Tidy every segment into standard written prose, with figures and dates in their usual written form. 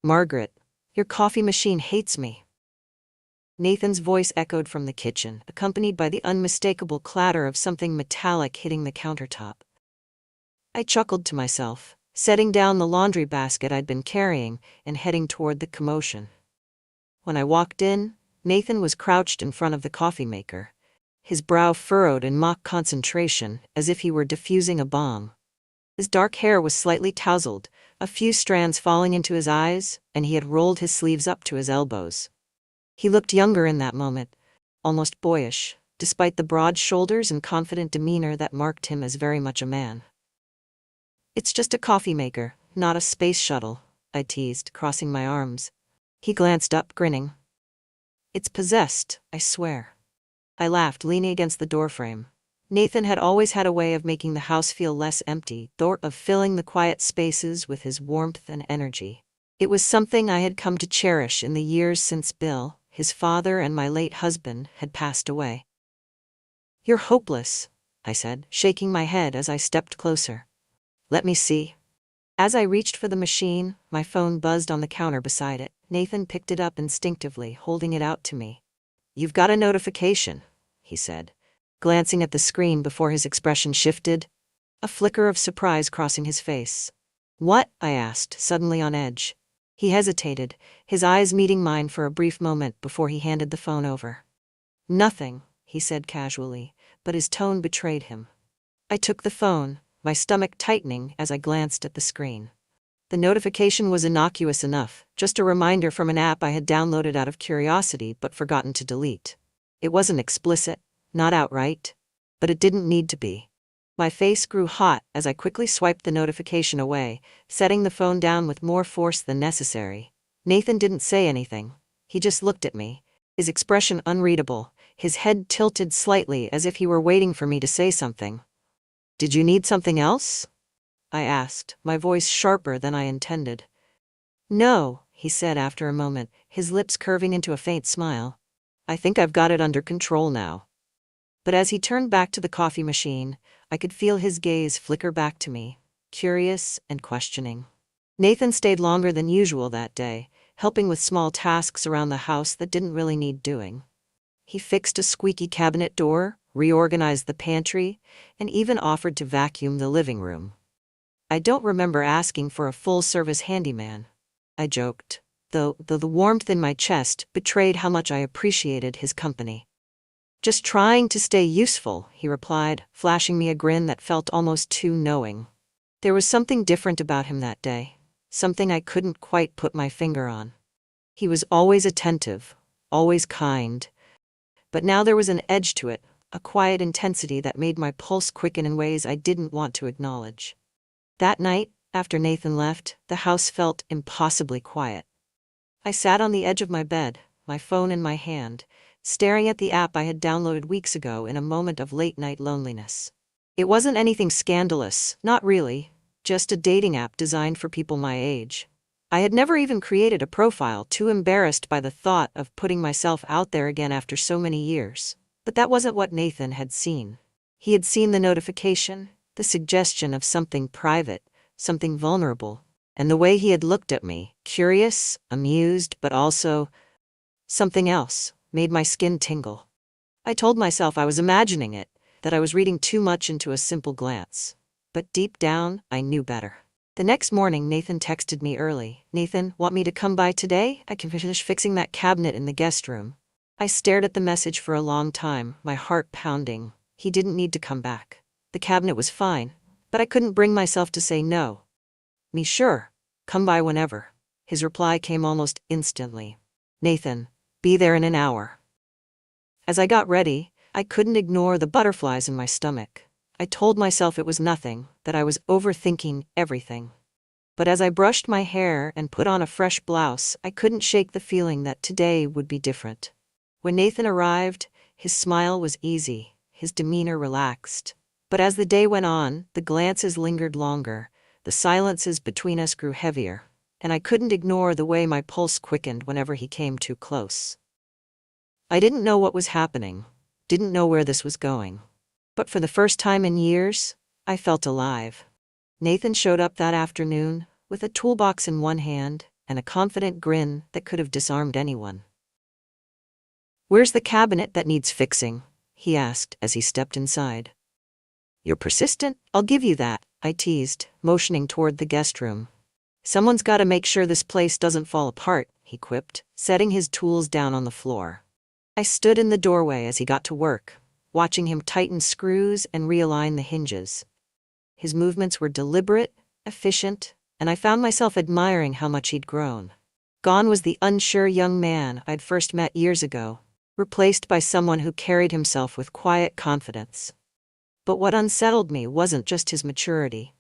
Margaret, your coffee machine hates me. Nathan's voice echoed from the kitchen, accompanied by the unmistakable clatter of something metallic hitting the countertop. I chuckled to myself, setting down the laundry basket I'd been carrying and heading toward the commotion. When I walked in, Nathan was crouched in front of the coffee maker, his brow furrowed in mock concentration as if he were defusing a bomb. His dark hair was slightly tousled, a few strands falling into his eyes, and he had rolled his sleeves up to his elbows. He looked younger in that moment, almost boyish, despite the broad shoulders and confident demeanor that marked him as very much a man. "It's just a coffee maker, not a space shuttle," I teased, crossing my arms. He glanced up, grinning. "It's possessed, I swear." I laughed, leaning against the doorframe. Nathan had always had a way of making the house feel less empty, of filling the quiet spaces with his warmth and energy. It was something I had come to cherish in the years since Bill, his father, and my late husband had passed away. "You're hopeless," I said, shaking my head as I stepped closer. "Let me see." As I reached for the machine, my phone buzzed on the counter beside it. Nathan picked it up instinctively, holding it out to me. "You've got a notification," he said, glancing at the screen before his expression shifted, a flicker of surprise crossing his face. "What?" I asked, suddenly on edge. He hesitated, his eyes meeting mine for a brief moment before he handed the phone over. "Nothing," he said casually, but his tone betrayed him. I took the phone, my stomach tightening as I glanced at the screen. The notification was innocuous enough, just a reminder from an app I had downloaded out of curiosity but forgotten to delete. It wasn't explicit, not outright, but it didn't need to be. My face grew hot as I quickly swiped the notification away, setting the phone down with more force than necessary. Nathan didn't say anything. He just looked at me, his expression unreadable, his head tilted slightly as if he were waiting for me to say something. "Did you need something else?" I asked, my voice sharper than I intended. "No," he said after a moment, his lips curving into a faint smile. "I think I've got it under control now." But as he turned back to the coffee machine, I could feel his gaze flicker back to me, curious and questioning. Nathan stayed longer than usual that day, helping with small tasks around the house that didn't really need doing. He fixed a squeaky cabinet door, reorganized the pantry, and even offered to vacuum the living room. "I don't remember asking for a full-service handyman," I joked, though the warmth in my chest betrayed how much I appreciated his company. "Just trying to stay useful," he replied, flashing me a grin that felt almost too knowing. There was something different about him that day, something I couldn't quite put my finger on. He was always attentive, always kind, but now there was an edge to it, a quiet intensity that made my pulse quicken in ways I didn't want to acknowledge. That night, after Nathan left, the house felt impossibly quiet. I sat on the edge of my bed, my phone in my hand, staring at the app I had downloaded weeks ago in a moment of late-night loneliness. It wasn't anything scandalous, not really, just a dating app designed for people my age. I had never even created a profile, too embarrassed by the thought of putting myself out there again after so many years. But that wasn't what Nathan had seen. He had seen the notification, the suggestion of something private, something vulnerable, and the way he had looked at me, curious, amused, but also something else, made my skin tingle. I told myself I was imagining it, that I was reading too much into a simple glance. But deep down, I knew better. The next morning, Nathan texted me early. "Nathan, want me to come by today? I can finish fixing that cabinet in the guest room." I stared at the message for a long time, my heart pounding. He didn't need to come back. The cabinet was fine, but I couldn't bring myself to say no. "Me sure. Come by whenever." His reply came almost instantly. "Nathan, be there in an hour." As I got ready, I couldn't ignore the butterflies in my stomach. I told myself it was nothing, that I was overthinking everything. But as I brushed my hair and put on a fresh blouse, I couldn't shake the feeling that today would be different. When Nathan arrived, his smile was easy, his demeanor relaxed. But as the day went on, the glances lingered longer, the silences between us grew heavier, and I couldn't ignore the way my pulse quickened whenever he came too close. I didn't know what was happening, didn't know where this was going. But for the first time in years, I felt alive. Nathan showed up that afternoon, with a toolbox in one hand and a confident grin that could have disarmed anyone. "Where's the cabinet that needs fixing?" he asked as he stepped inside. "You're persistent, I'll give you that," I teased, motioning toward the guest room. "Someone's gotta make sure this place doesn't fall apart," he quipped, setting his tools down on the floor. I stood in the doorway as he got to work, watching him tighten screws and realign the hinges. His movements were deliberate, efficient, and I found myself admiring how much he'd grown. Gone was the unsure young man I'd first met years ago, replaced by someone who carried himself with quiet confidence. But what unsettled me wasn't just his maturity.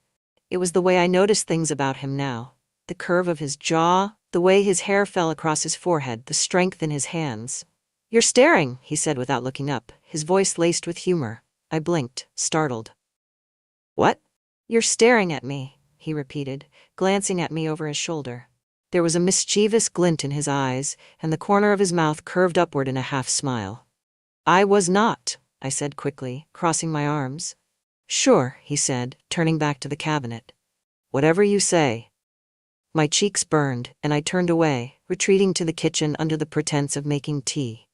It was the way I noticed things about him now. The curve of his jaw, the way his hair fell across his forehead, the strength in his hands. "You're staring," he said without looking up, his voice laced with humor. I blinked, startled. "What?" "You're staring at me," he repeated, glancing at me over his shoulder. There was a mischievous glint in his eyes, and the corner of his mouth curved upward in a half smile. "I was not," I said quickly, crossing my arms. "Sure," he said, turning back to the cabinet. "Whatever you say." My cheeks burned, and I turned away, retreating to the kitchen under the pretense of making tea.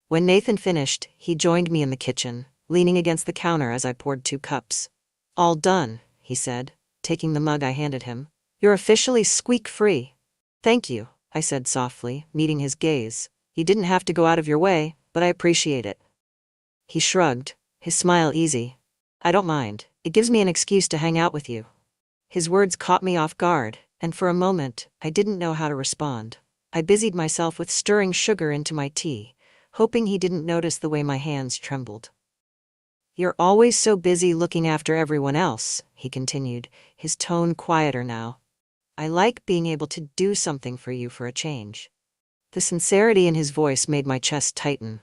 When Nathan finished, he joined me in the kitchen, leaning against the counter as I poured 2 cups. "All done," he said, taking the mug I handed him. "You're officially squeak-free." "Thank you," I said softly, meeting his gaze. "You didn't have to go out of your way, but I appreciate it." He shrugged, his smile easy. "I don't mind. It gives me an excuse to hang out with you." His words caught me off guard, and for a moment, I didn't know how to respond. I busied myself with stirring sugar into my tea, hoping he didn't notice the way my hands trembled. "You're always so busy looking after everyone else," he continued, his tone quieter now. "I like being able to do something for you for a change." The sincerity in his voice made my chest tighten.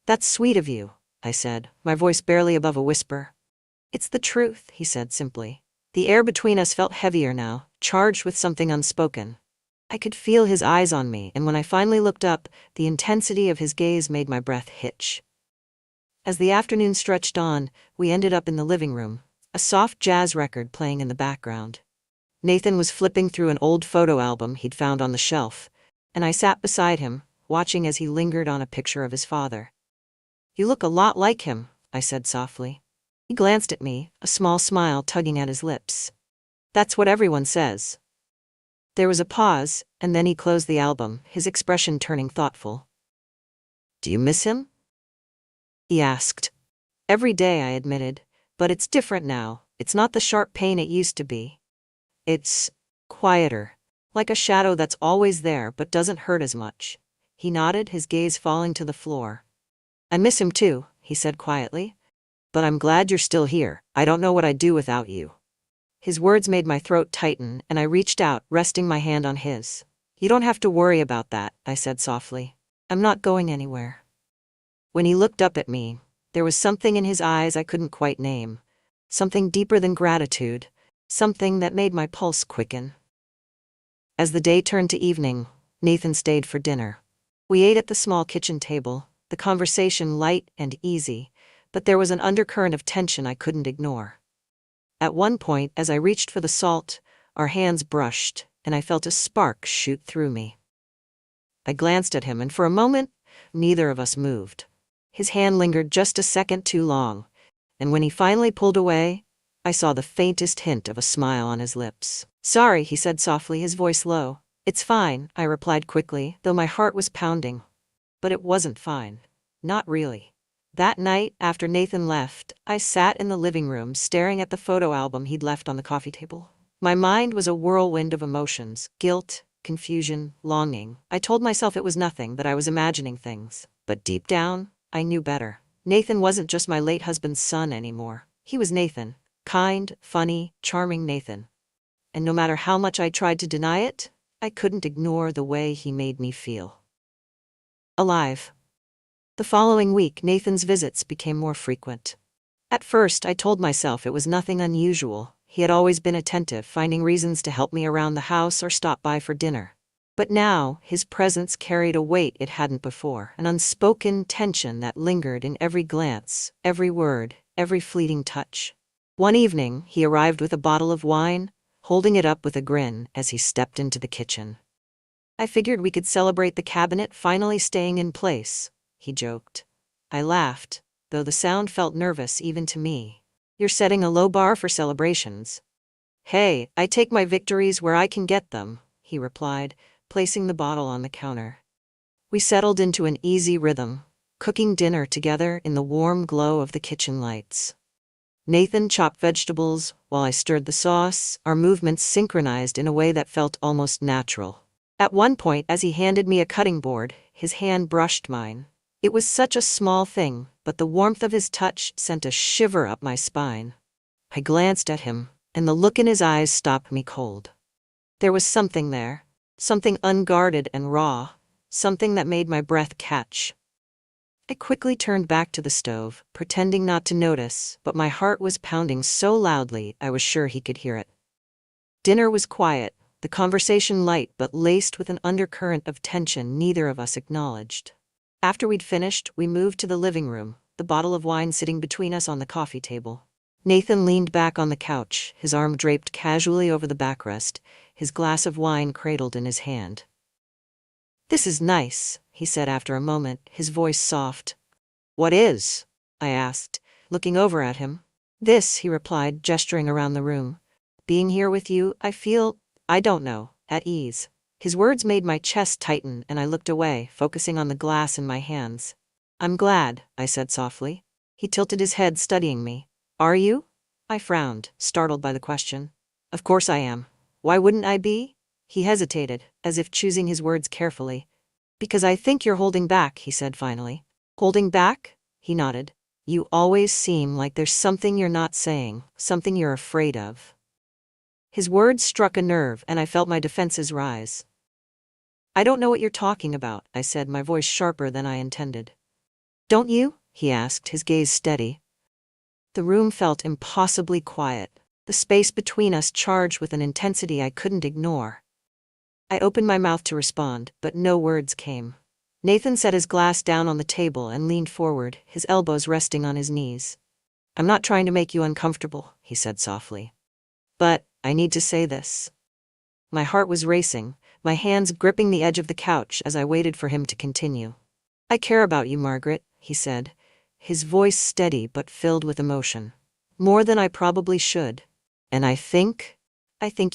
"That's sweet of you," I said, my voice barely above a whisper. "It's the truth," he said simply. The air between us felt heavier now, charged with something unspoken. I could feel his eyes on me, and when I finally looked up, the intensity of his gaze made my breath hitch. As the afternoon stretched on, we ended up in the living room, a soft jazz record playing in the background. Nathan was flipping through an old photo album he'd found on the shelf, and I sat beside him, watching as he lingered on a picture of his father. "You look a lot like him," I said softly. He glanced at me, a small smile tugging at his lips. "That's what everyone says." There was a pause, and then he closed the album, his expression turning thoughtful. "Do you miss him?" he asked. "Every day," I admitted, "but it's different now. It's not the sharp pain it used to be. It's quieter, like a shadow that's always there but doesn't hurt as much." He nodded, his gaze falling to the floor. "I miss him too," he said quietly. "But I'm glad you're still here. I don't know what I'd do without you." His words made my throat tighten, and I reached out, resting my hand on his. "You don't have to worry about that," I said softly. "I'm not going anywhere." When he looked up at me, there was something in his eyes I couldn't quite name. Something deeper than gratitude. Something that made my pulse quicken. As the day turned to evening, Nathan stayed for dinner. We ate at the small kitchen table, the conversation light and easy, but there was an undercurrent of tension I couldn't ignore. At one point, as I reached for the salt, our hands brushed, and I felt a spark shoot through me. I glanced at him, and for a moment, neither of us moved. His hand lingered just a second too long, and when he finally pulled away, I saw the faintest hint of a smile on his lips. "Sorry," he said softly, his voice low. "It's fine," I replied quickly, though my heart was pounding. But it wasn't fine. Not really. That night, after Nathan left, I sat in the living room staring at the photo album he'd left on the coffee table. My mind was a whirlwind of emotions: guilt, confusion, longing. I told myself it was nothing, that I was imagining things. But deep down, I knew better. Nathan wasn't just my late husband's son anymore. He was Nathan. Kind, funny, charming Nathan. And no matter how much I tried to deny it, I couldn't ignore the way he made me feel. Alive. The following week, Nathan's visits became more frequent. At first, I told myself it was nothing unusual. He had always been attentive, finding reasons to help me around the house or stop by for dinner. But now, his presence carried a weight it hadn't before, an unspoken tension that lingered in every glance, every word, every fleeting touch. One evening, he arrived with a bottle of wine, holding it up with a grin as he stepped into the kitchen. I figured we could celebrate the cabinet finally staying in place, he joked. I laughed, though the sound felt nervous even to me. You're setting a low bar for celebrations. Hey, I take my victories where I can get them, he replied, placing the bottle on the counter. We settled into an easy rhythm, cooking dinner together in the warm glow of the kitchen lights. Nathan chopped vegetables while I stirred the sauce, our movements synchronized in a way that felt almost natural. At one point, as he handed me a cutting board, his hand brushed mine. It was such a small thing, but the warmth of his touch sent a shiver up my spine. I glanced at him, and the look in his eyes stopped me cold. There was something there, something unguarded and raw, something that made my breath catch. I quickly turned back to the stove, pretending not to notice, but my heart was pounding so loudly I was sure he could hear it. Dinner was quiet, the conversation light but laced with an undercurrent of tension neither of us acknowledged. After we'd finished, we moved to the living room, the bottle of wine sitting between us on the coffee table. Nathan leaned back on the couch, his arm draped casually over the backrest, his glass of wine cradled in his hand. "This is nice," he said after a moment, his voice soft. "What is?" I asked, looking over at him. "This," he replied, gesturing around the room. "Being here with you, I feel, I don't know, at ease." His words made my chest tighten and I looked away, focusing on the glass in my hands. "I'm glad," I said softly. He tilted his head, studying me. "Are you?" I frowned, startled by the question. "Of course I am. Why wouldn't I be?" He hesitated, as if choosing his words carefully. "Because I think you're holding back," he said finally. "Holding back?" He nodded. "You always seem like there's something you're not saying, something you're afraid of." His words struck a nerve and I felt my defenses rise. "I don't know what you're talking about," I said, my voice sharper than I intended. "Don't you?" he asked, his gaze steady. The room felt impossibly quiet, the space between us charged with an intensity I couldn't ignore. I opened my mouth to respond, but no words came. Nathan set his glass down on the table and leaned forward, his elbows resting on his knees. "I'm not trying to make you uncomfortable," he said softly. "But I need to say this." My heart was racing, my hands gripping the edge of the couch as I waited for him to continue. "I care about you, Margaret," he said, his voice steady but filled with emotion. "More than I probably should. And I think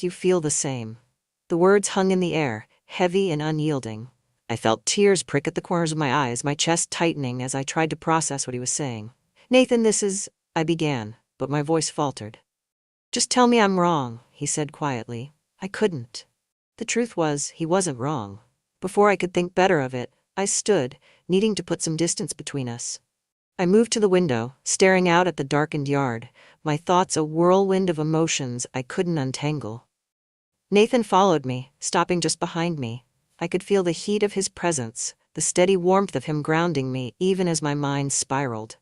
you feel the same." The words hung in the air, heavy and unyielding. I felt tears prick at the corners of my eyes, my chest tightening as I tried to process what he was saying. "Nathan, this is," I began, but my voice faltered. "Just tell me I'm wrong," he said quietly. I couldn't. The truth was, he wasn't wrong. Before I could think better of it, I stood, needing to put some distance between us. I moved to the window, staring out at the darkened yard, my thoughts a whirlwind of emotions I couldn't untangle. Nathan followed me, stopping just behind me. I could feel the heat of his presence, the steady warmth of him grounding me even as my mind spiraled.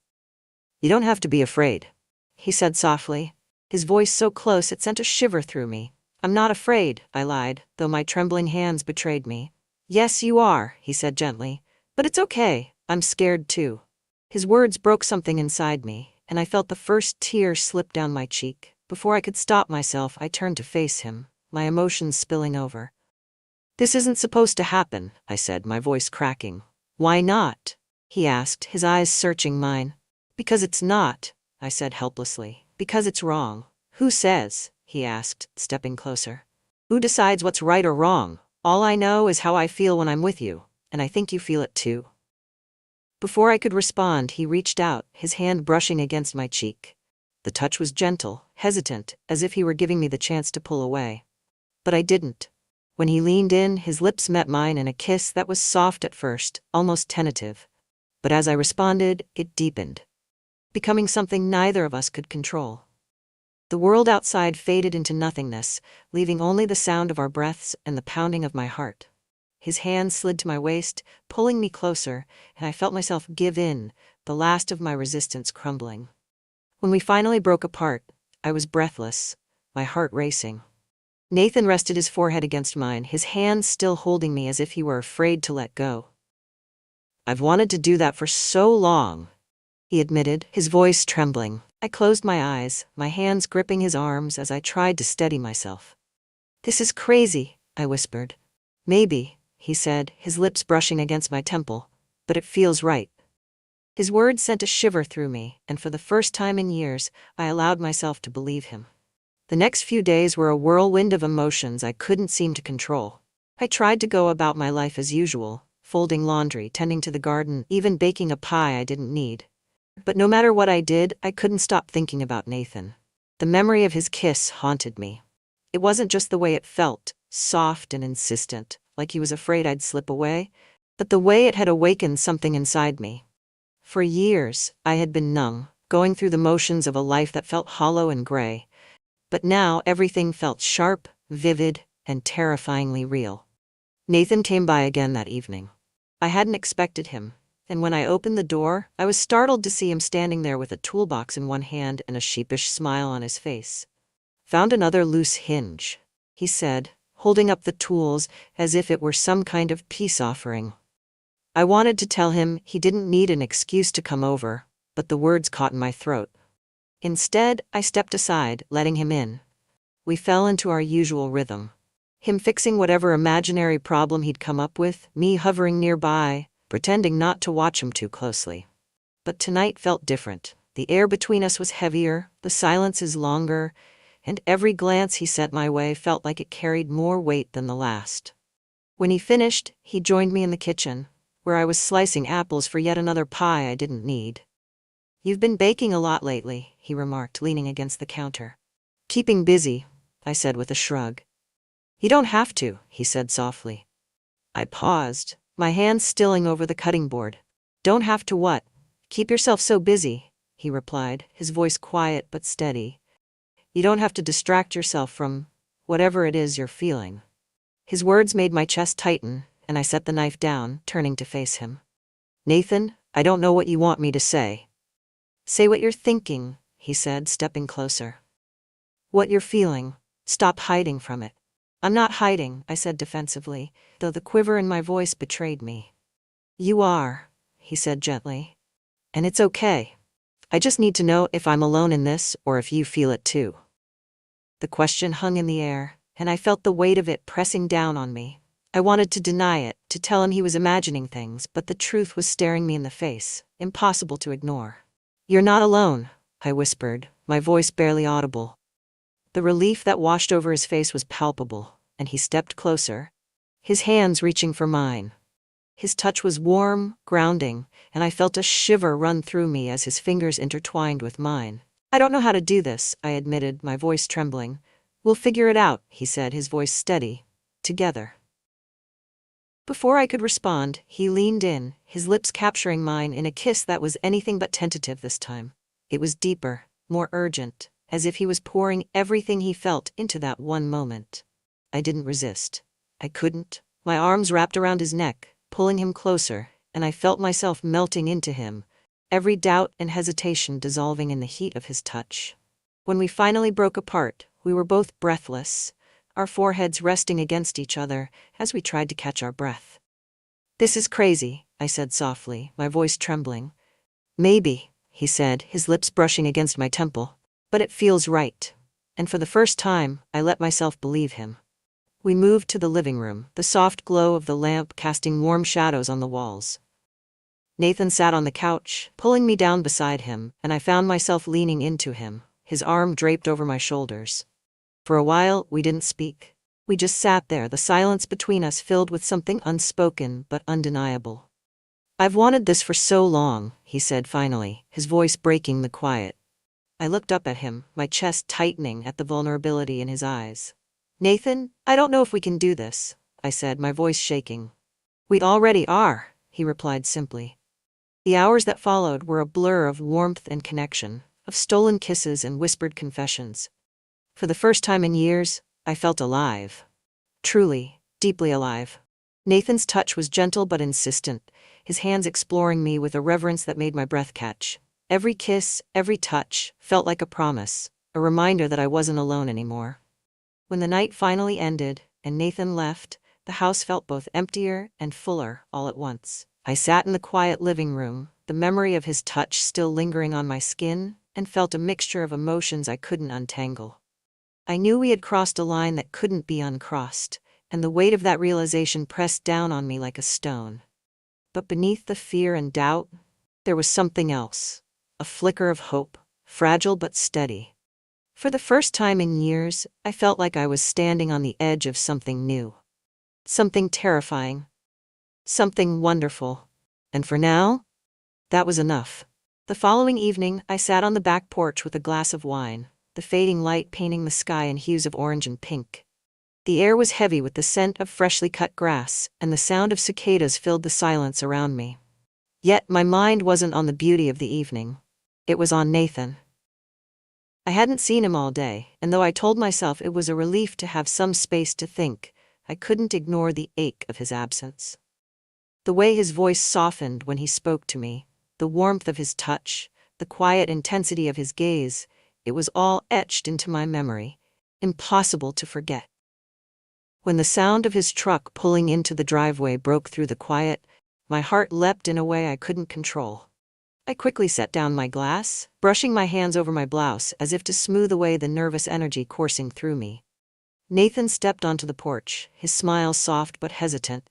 "You don't have to be afraid," he said softly, his voice so close it sent a shiver through me. "I'm not afraid," I lied, though my trembling hands betrayed me. "Yes, you are," he said gently. "But it's okay, I'm scared too." His words broke something inside me, and I felt the first tear slip down my cheek. Before I could stop myself, I turned to face him, my emotions spilling over. "This isn't supposed to happen," I said, my voice cracking. "Why not?" he asked, his eyes searching mine. "Because it's not," I said helplessly. "Because it's wrong." "Who says?" he asked, stepping closer. "Who decides what's right or wrong? All I know is how I feel when I'm with you, and I think you feel it too." Before I could respond, he reached out, his hand brushing against my cheek. The touch was gentle, hesitant, as if he were giving me the chance to pull away. But I didn't. When he leaned in, his lips met mine in a kiss that was soft at first, almost tentative. But as I responded, it deepened, becoming something neither of us could control. The world outside faded into nothingness, leaving only the sound of our breaths and the pounding of my heart. His hand slid to my waist, pulling me closer, and I felt myself give in, the last of my resistance crumbling. When we finally broke apart, I was breathless, my heart racing. Nathan rested his forehead against mine, his hands still holding me as if he were afraid to let go. "I've wanted to do that for so long," he admitted, his voice trembling. I closed my eyes, my hands gripping his arms as I tried to steady myself. "This is crazy," I whispered. "Maybe," he said, his lips brushing against my temple. But it feels right. His words sent a shiver through me, and for the first time in years, I allowed myself to believe him. The next few days were a whirlwind of emotions I couldn't seem to control. I tried to go about my life as usual, folding laundry, tending to the garden, even baking a pie I didn't need. But no matter what I did, I couldn't stop thinking about Nathan. The memory of his kiss haunted me. It wasn't just the way it felt, soft and insistent, like he was afraid I'd slip away, but the way it had awakened something inside me. For years, I had been numb, going through the motions of a life that felt hollow and gray. But now everything felt sharp, vivid, and terrifyingly real. Nathan came by again that evening. I hadn't expected him, and when I opened the door, I was startled to see him standing there with a toolbox in one hand and a sheepish smile on his face. "Found another loose hinge," he said, holding up the tools as if it were some kind of peace offering. I wanted to tell him he didn't need an excuse to come over, but the words caught in my throat. Instead, I stepped aside, letting him in. We fell into our usual rhythm. Him fixing whatever imaginary problem he'd come up with, me hovering nearby, pretending not to watch him too closely. But tonight felt different. The air between us was heavier, the silences longer, and every glance he sent my way felt like it carried more weight than the last. When he finished, he joined me in the kitchen, where I was slicing apples for yet another pie I didn't need. "You've been baking a lot lately," he remarked, leaning against the counter. "Keeping busy," I said with a shrug. "You don't have to," he said softly. I paused, my hands stilling over the cutting board. "Don't have to what? Keep yourself so busy," he replied, his voice quiet but steady. "You don't have to distract yourself from whatever it is you're feeling." His words made my chest tighten, and I set the knife down, turning to face him. "Nathan, I don't know what you want me to say." "Say what you're thinking," he said, stepping closer. "What you're feeling. Stop hiding from it." "I'm not hiding," I said defensively, though the quiver in my voice betrayed me. "You are," he said gently. "And it's okay. I just need to know if I'm alone in this or if you feel it too." The question hung in the air, and I felt the weight of it pressing down on me. I wanted to deny it, to tell him he was imagining things, but the truth was staring me in the face, impossible to ignore. "You're not alone," I whispered, my voice barely audible. The relief that washed over his face was palpable, and he stepped closer, his hands reaching for mine. His touch was warm, grounding, and I felt a shiver run through me as his fingers intertwined with mine. "I don't know how to do this," I admitted, my voice trembling. "We'll figure it out," he said, his voice steady. "Together." Before I could respond, he leaned in, his lips capturing mine in a kiss that was anything but tentative this time. It was deeper, more urgent, as if he was pouring everything he felt into that one moment. I didn't resist. I couldn't. My arms wrapped around his neck, pulling him closer, and I felt myself melting into him, every doubt and hesitation dissolving in the heat of his touch. When we finally broke apart, we were both breathless, our foreheads resting against each other as we tried to catch our breath. "This is crazy," I said softly, my voice trembling. "Maybe," he said, his lips brushing against my temple. "But it feels right." And for the first time, I let myself believe him. We moved to the living room, the soft glow of the lamp casting warm shadows on the walls. Nathan sat on the couch, pulling me down beside him, and I found myself leaning into him, his arm draped over my shoulders. For a while, we didn't speak. We just sat there, the silence between us filled with something unspoken but undeniable. "I've wanted this for so long," he said finally, his voice breaking the quiet. I looked up at him, my chest tightening at the vulnerability in his eyes. "Nathan, I don't know if we can do this," I said, my voice shaking. "We already are," he replied simply. The hours that followed were a blur of warmth and connection, of stolen kisses and whispered confessions. For the first time in years, I felt alive. Truly, deeply alive. Nathan's touch was gentle but insistent, his hands exploring me with a reverence that made my breath catch. Every kiss, every touch, felt like a promise, a reminder that I wasn't alone anymore. When the night finally ended, and Nathan left, the house felt both emptier and fuller all at once. I sat in the quiet living room, the memory of his touch still lingering on my skin, and felt a mixture of emotions I couldn't untangle. I knew we had crossed a line that couldn't be uncrossed, and the weight of that realization pressed down on me like a stone. But beneath the fear and doubt, there was something else, a flicker of hope, fragile but steady. For the first time in years, I felt like I was standing on the edge of something new. Something terrifying. Something wonderful. And for now, that was enough. The following evening, I sat on the back porch with a glass of wine, the fading light painting the sky in hues of orange and pink. The air was heavy with the scent of freshly cut grass, and the sound of cicadas filled the silence around me. Yet my mind wasn't on the beauty of the evening. It was on Nathan. I hadn't seen him all day, and though I told myself it was a relief to have some space to think, I couldn't ignore the ache of his absence. The way his voice softened when he spoke to me, the warmth of his touch, the quiet intensity of his gaze, it was all etched into my memory, impossible to forget. When the sound of his truck pulling into the driveway broke through the quiet, my heart leapt in a way I couldn't control. I quickly set down my glass, brushing my hands over my blouse as if to smooth away the nervous energy coursing through me. Nathan stepped onto the porch, his smile soft but hesitant,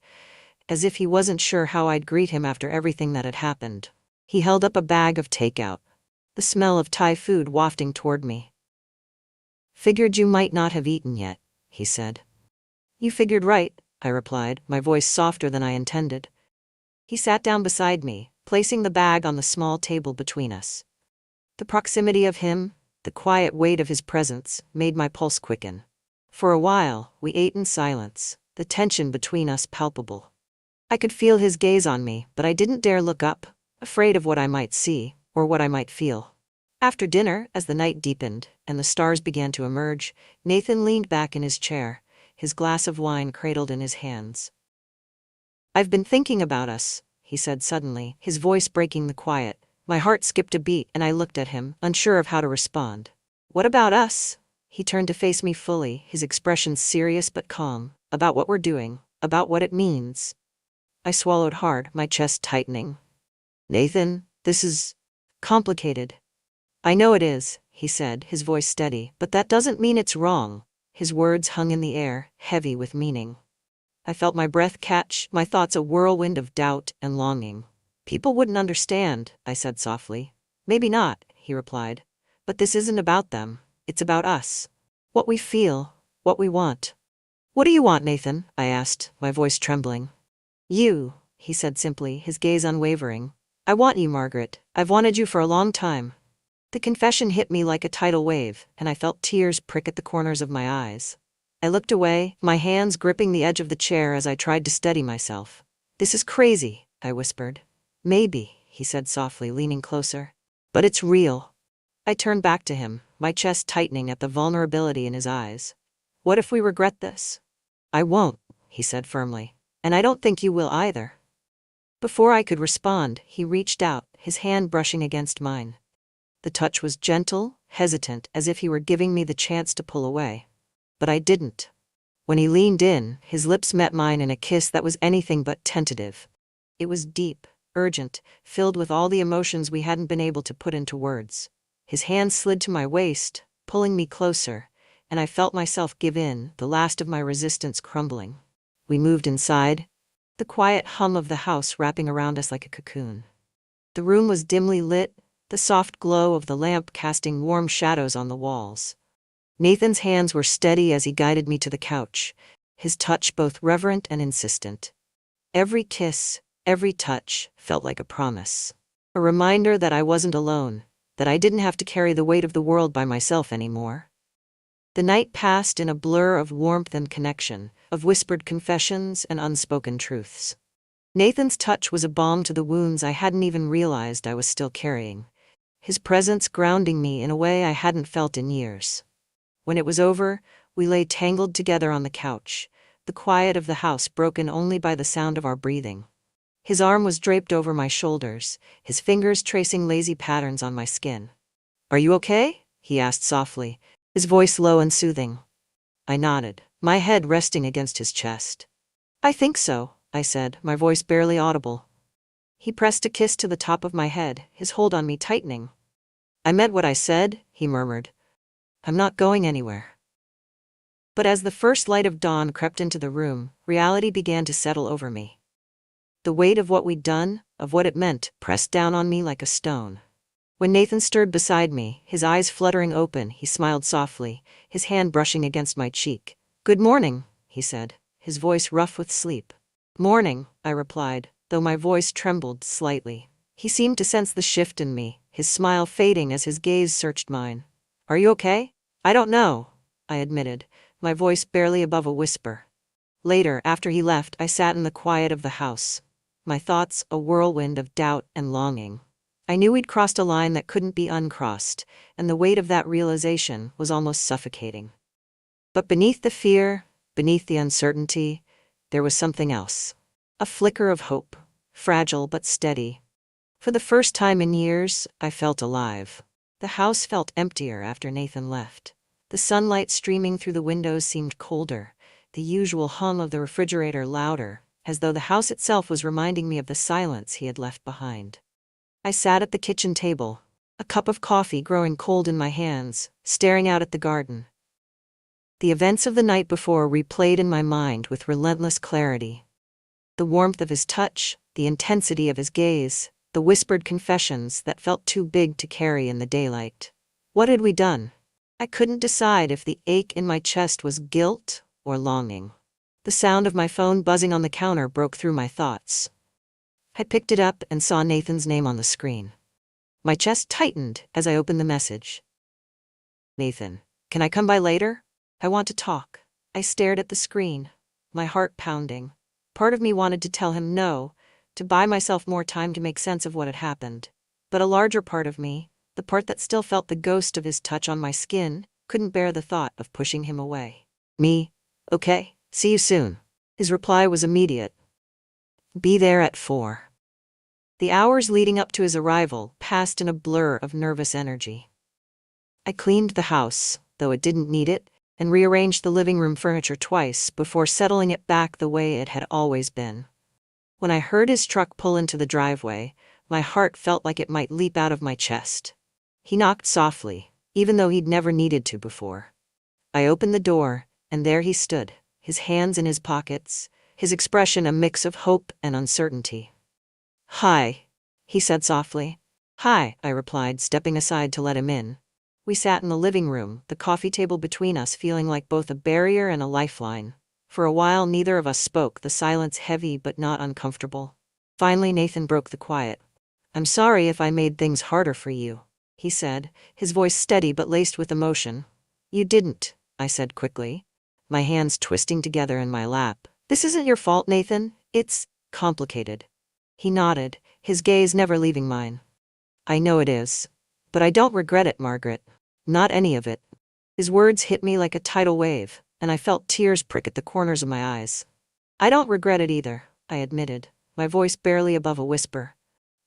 as if he wasn't sure how I'd greet him after everything that had happened. He held up a bag of takeout, the smell of Thai food wafting toward me. "Figured you might not have eaten yet," he said. "You figured right," I replied, my voice softer than I intended. He sat down beside me, placing the bag on the small table between us. The proximity of him, the quiet weight of his presence, made my pulse quicken. For a while, we ate in silence, the tension between us palpable. I could feel his gaze on me, but I didn't dare look up, afraid of what I might see, or what I might feel. After dinner, as the night deepened, and the stars began to emerge, Nathan leaned back in his chair, his glass of wine cradled in his hands. "I've been thinking about us," he said suddenly, his voice breaking the quiet. My heart skipped a beat and I looked at him, unsure of how to respond. "What about us?" He turned to face me fully, his expression serious but calm. "About what we're doing, about what it means." I swallowed hard, my chest tightening. "Nathan, this is complicated." "I know it is," he said, his voice steady, "but that doesn't mean it's wrong." His words hung in the air, heavy with meaning. I felt my breath catch, my thoughts a whirlwind of doubt and longing. "People wouldn't understand," I said softly. "Maybe not," he replied. "But this isn't about them. It's about us. What we feel, what we want." "What do you want, Nathan?" I asked, my voice trembling. "You," he said simply, his gaze unwavering. "I want you, Margaret. I've wanted you for a long time." The confession hit me like a tidal wave, and I felt tears prick at the corners of my eyes. I looked away, my hands gripping the edge of the chair as I tried to steady myself. "This is crazy," I whispered. "Maybe," he said softly, leaning closer. "But it's real." I turned back to him, my chest tightening at the vulnerability in his eyes. "What if we regret this?" "I won't," he said firmly. "And I don't think you will either." Before I could respond, he reached out, his hand brushing against mine. The touch was gentle, hesitant, as if he were giving me the chance to pull away. But I didn't. When he leaned in, his lips met mine in a kiss that was anything but tentative. It was deep, urgent, filled with all the emotions we hadn't been able to put into words. His hand slid to my waist, pulling me closer, and I felt myself give in, the last of my resistance crumbling. We moved inside, the quiet hum of the house wrapping around us like a cocoon. The room was dimly lit, the soft glow of the lamp casting warm shadows on the walls. Nathan's hands were steady as he guided me to the couch, his touch both reverent and insistent. Every kiss, every touch, felt like a promise. A reminder that I wasn't alone, that I didn't have to carry the weight of the world by myself anymore. The night passed in a blur of warmth and connection, of whispered confessions and unspoken truths. Nathan's touch was a balm to the wounds I hadn't even realized I was still carrying, his presence grounding me in a way I hadn't felt in years. When it was over, we lay tangled together on the couch, the quiet of the house broken only by the sound of our breathing. His arm was draped over my shoulders, his fingers tracing lazy patterns on my skin. "Are you okay?" he asked softly, his voice low and soothing. I nodded, my head resting against his chest. "I think so," I said, my voice barely audible. He pressed a kiss to the top of my head, his hold on me tightening. "I meant what I said," he murmured. "I'm not going anywhere." But as the first light of dawn crept into the room, reality began to settle over me. The weight of what we'd done, of what it meant, pressed down on me like a stone. When Nathan stirred beside me, his eyes fluttering open, he smiled softly, his hand brushing against my cheek. "Good morning," he said, his voice rough with sleep. "Morning," I replied, though my voice trembled slightly. He seemed to sense the shift in me, his smile fading as his gaze searched mine. "Are you okay?" "I don't know," I admitted, my voice barely above a whisper. Later, after he left, I sat in the quiet of the house, my thoughts a whirlwind of doubt and longing. I knew we'd crossed a line that couldn't be uncrossed, and the weight of that realization was almost suffocating. But beneath the fear, beneath the uncertainty, there was something else. A flicker of hope, fragile but steady. For the first time in years, I felt alive. The house felt emptier after Nathan left. The sunlight streaming through the windows seemed colder, the usual hum of the refrigerator louder, as though the house itself was reminding me of the silence he had left behind. I sat at the kitchen table, a cup of coffee growing cold in my hands, staring out at the garden. The events of the night before replayed in my mind with relentless clarity. The warmth of his touch, the intensity of his gaze, the whispered confessions that felt too big to carry in the daylight. What had we done? I couldn't decide if the ache in my chest was guilt or longing. The sound of my phone buzzing on the counter broke through my thoughts. I picked it up and saw Nathan's name on the screen. My chest tightened as I opened the message. "Nathan, can I come by later? I want to talk." I stared at the screen, my heart pounding. Part of me wanted to tell him no, to buy myself more time to make sense of what had happened. But a larger part of me, the part that still felt the ghost of his touch on my skin, couldn't bear the thought of pushing him away. "Me? Okay, see you soon." His reply was immediate. "Be there at 4. The hours leading up to his arrival passed in a blur of nervous energy. I cleaned the house, though it didn't need it, and rearranged the living room furniture twice before settling it back the way it had always been. When I heard his truck pull into the driveway, my heart felt like it might leap out of my chest. He knocked softly, even though he'd never needed to before. I opened the door, and there he stood, his hands in his pockets, his expression a mix of hope and uncertainty. "Hi," he said softly. "Hi," I replied, stepping aside to let him in. We sat in the living room, the coffee table between us feeling like both a barrier and a lifeline. For a while neither of us spoke, the silence heavy but not uncomfortable. Finally Nathan broke the quiet. "I'm sorry if I made things harder for you," he said, his voice steady but laced with emotion. "You didn't," I said quickly, my hands twisting together in my lap. "This isn't your fault, Nathan. It's complicated." He nodded, his gaze never leaving mine. "I know it is. But I don't regret it, Margaret. Not any of it." His words hit me like a tidal wave, and I felt tears prick at the corners of my eyes. "I don't regret it either," I admitted, my voice barely above a whisper.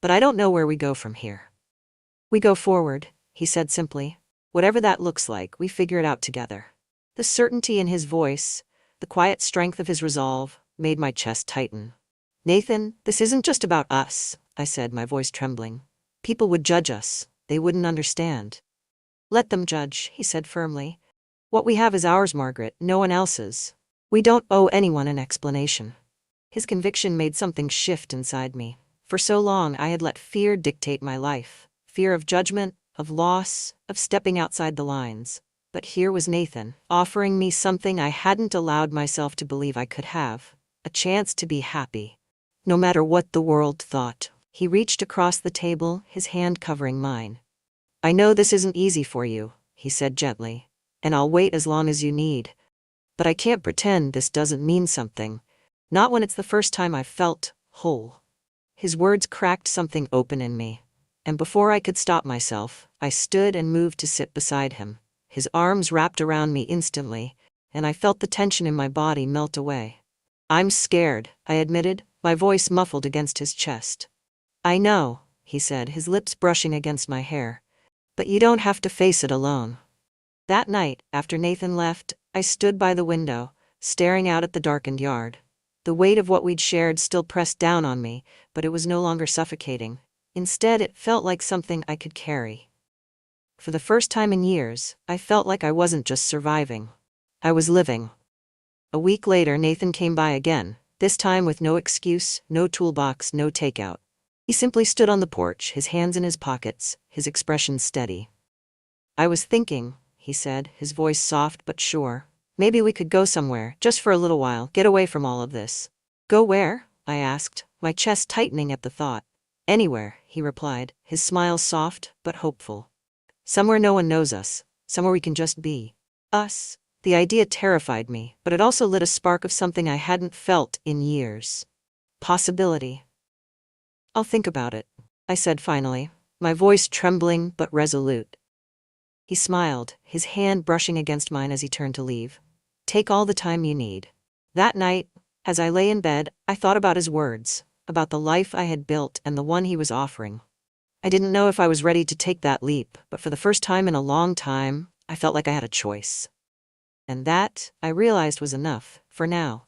"But I don't know where we go from here." "We go forward," he said simply. "Whatever that looks like, we figure it out together." The certainty in his voice, the quiet strength of his resolve, made my chest tighten. "Nathan, this isn't just about us," I said, my voice trembling. "People would judge us. They wouldn't understand." "Let them judge," he said firmly. "What we have is ours, Margaret, no one else's. We don't owe anyone an explanation." His conviction made something shift inside me. For so long I had let fear dictate my life. Fear of judgment, of loss, of stepping outside the lines. But here was Nathan, offering me something I hadn't allowed myself to believe I could have. A chance to be happy. No matter what the world thought. He reached across the table, his hand covering mine. "I know this isn't easy for you," he said gently, "and I'll wait as long as you need. But I can't pretend this doesn't mean something. Not when it's the first time I've felt whole." His words cracked something open in me. And before I could stop myself, I stood and moved to sit beside him. His arms wrapped around me instantly, and I felt the tension in my body melt away. "I'm scared," I admitted, my voice muffled against his chest. "I know," he said, his lips brushing against my hair. "But you don't have to face it alone." That night, after Nathan left, I stood by the window, staring out at the darkened yard. The weight of what we'd shared still pressed down on me, but it was no longer suffocating. Instead, it felt like something I could carry. For the first time in years, I felt like I wasn't just surviving. I was living. A week later, Nathan came by again, this time with no excuse, no toolbox, no takeout. He simply stood on the porch, his hands in his pockets, his expression steady. I was thinking, he said, his voice soft but sure. Maybe we could go somewhere, just for a little while, get away from all of this. Go where? I asked, my chest tightening at the thought. Anywhere, he replied, his smile soft but hopeful. Somewhere no one knows us, somewhere we can just be us. The idea terrified me, but it also lit a spark of something I hadn't felt in years. Possibility. I'll think about it, I said finally, my voice trembling but resolute. He smiled, his hand brushing against mine as he turned to leave. Take all the time you need. That night, as I lay in bed, I thought about his words, about the life I had built and the one he was offering. I didn't know if I was ready to take that leap, but for the first time in a long time, I felt like I had a choice. And that, I realized, was enough, for now.